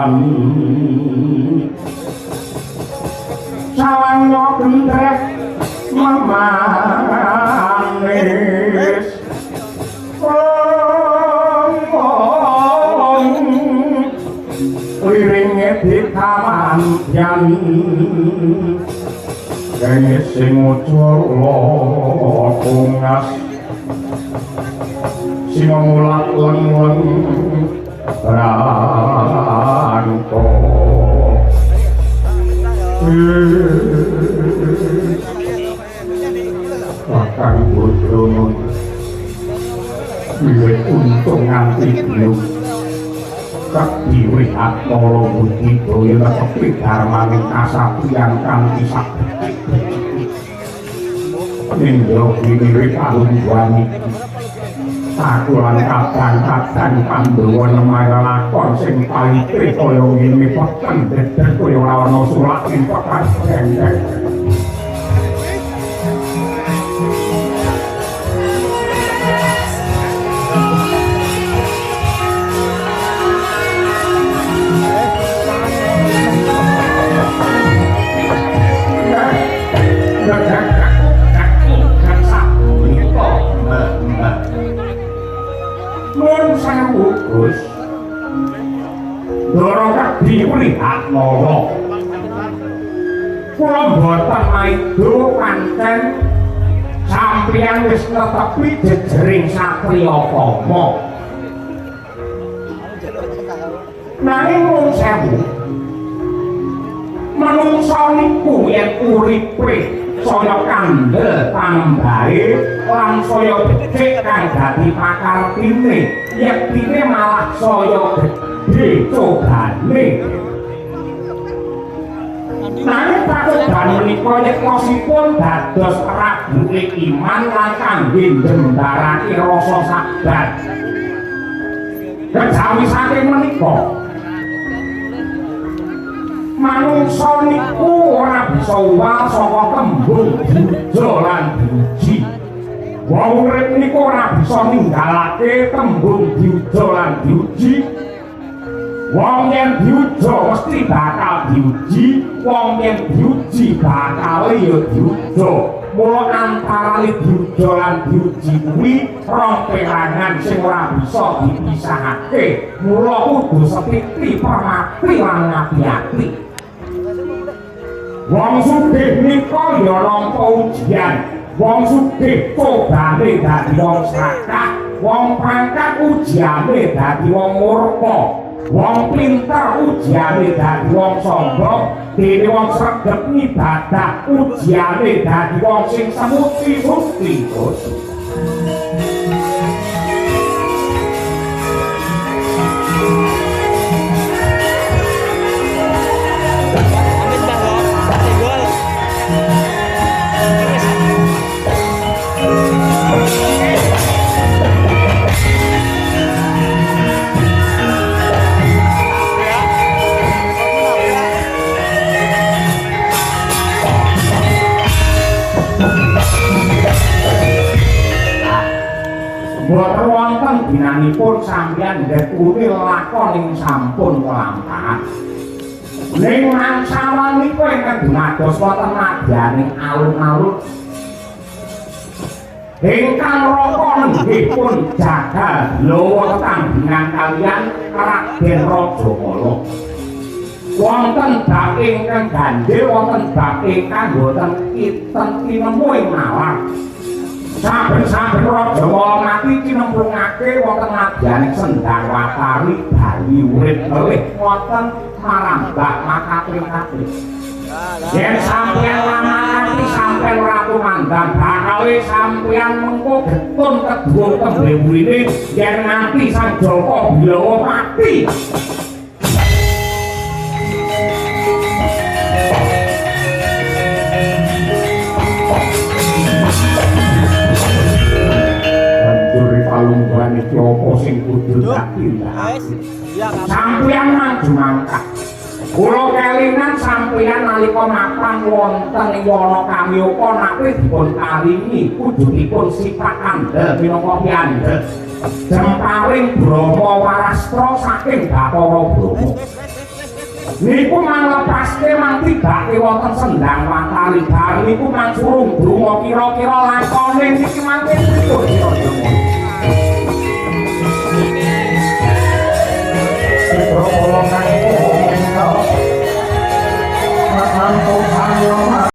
pian sawangnya gendrek memanis wiringe dikamantian kene sing ucula kungas sing mulat leng-leng ranto Kakang Bodrono wiwit untung nganti biung kadiwihat para budidaya netepi dharmaning kasatriyan kanthi sakti nindra winirip alungguani aku lan kadang-kadang Pandhawa nemaya lakon sing palitri kaya ngene peken dedet kaya ora ana sulak ing pekan dendeng Gus Ndara Kadi Prihatmara kula mboten maido pancen sampeyan wis netepi jejering satriya Kama nanging nuwun sewu manungsa niku yen uripe saya kandel tambahe lan saya becik kang dadi pakartine yektine malah saya gedhe cobane nanging pacoban menika yektosipun dados rabuke iman lan kangge ndembarake rasa sabar kejawi saking menika manungsa niku ora bisa uwal saka tembung bujo lan buji wong urip niku ora bisa ninggalake tembung bujo lan buji wong yen bujo mesti bakal diuji wong yen diuji bakal ya diujo mula antarane bujo lan buji kuwi rong perangan sing ora bisa dipisahake mula kudu setiti permati lan ngati-ati wong sugih nika ya nampa ujian wong sugih cobane dadi wong sakak wong pangkat ujiane dadi wong murka wong pinter ujiane dadi wong sombong dene wong sregep ngibadah ujiane dadi wong sing semuti-muti boten wonten dinanipun sampeyan ndhetuni lakon ing sampun kelampahan ning mangsawan niku ingkang dumados wonten madyaning alun-alun ingkang raka nenggihipun jagal lawa tandingan kaliyan Raden Rajakala wonten bab ingkang ganjil wonten bab ingkang boten tinemu ing malang saben-saben raja mati cinemplungake wonten madyaning Sendang Watari bali urip melih wonten marambak makapring-kapring yen sampeyan lamati sampeyan ratu mandang bakale sampeyan mengko getun kedua tembe burine yen nganti Sang Jaka Bilawa mati kalungguhan iki apa sing kudu tak tindakake sampeyan maju mangkat kula kelingan sampeyan nalika mapan wonten ing Wanakamiaka nate dipun paringi wujudipun sifat andel minangka piyandhet jemparing Brahma Warastra saking Bathara Brahma niku mang lepaske mang tibake wonten sendang matari bar niku mang surung donga kira-kira lakone niki mangke pripun kira-kira